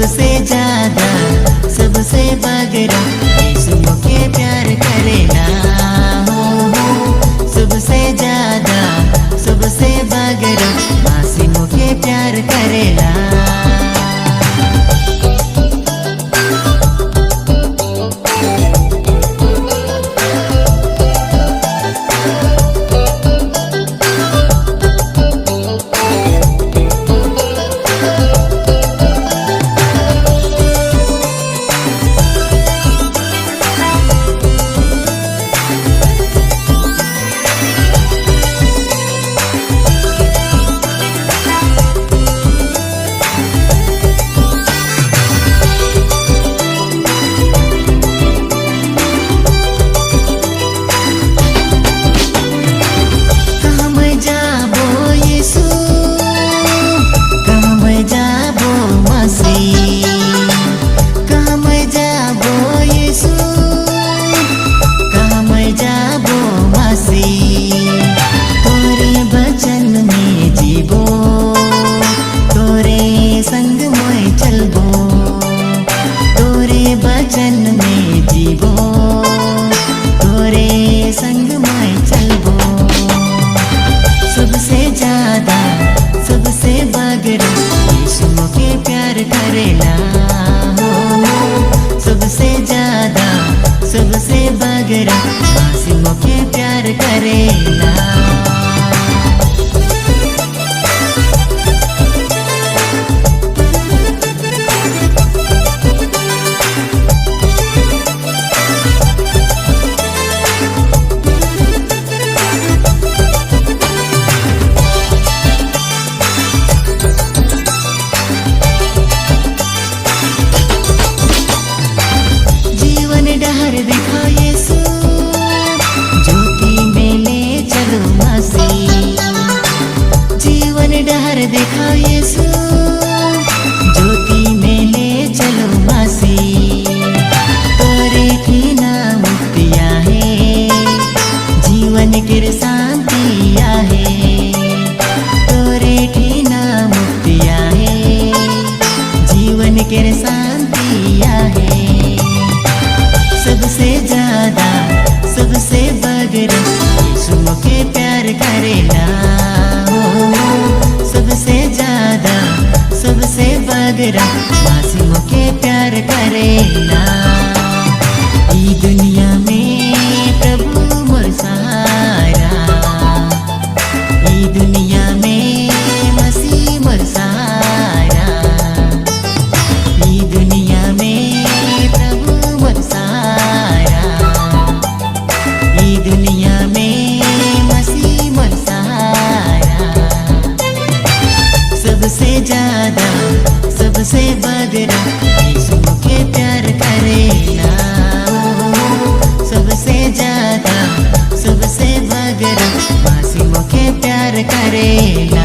सबसे ज्यादा सबसे बगरा यीशु के प्यार करेला हो। सबसे ज्यादा सबसे बगरा मासीमों के प्यार करेला। वचन में जीवो तोरे संग में चलबो। सबसे ज्यादा सबसे बगरा यीशु के प्यार करेला हो। सबसे ज्यादा सबसे बगरा मासीमों के प्यार करेला। डहर दिखा यीशु ज्योति में ले चलो मासी। जीवन डहर दिखा यीशु ज्योति में ले चलो मासी। तोरे की ना मुक्तिया है जीवन की शांतिया है। तोरे की ना मुक्तिया है जीवन की शांतिया है। सबसे ज्यादा सबसे बगरा यीशु के प्यार करेला हो। सबसे ज्यादा सबसे बगरा मासीमों के प्यार करेला। ई दुनिया में प्रभु मोर सहारा। ई दुनिया में मसीह मोर सहारा। ई दुनिया में प्रभु मोर सहारा। दुनिया में मसीह मोर सहारा। सबसे ज्यादा सबसे बगरा यीशु के प्यार करेला। सबसे ज्यादा सबसे बगरा मासीमों के प्यार करेला।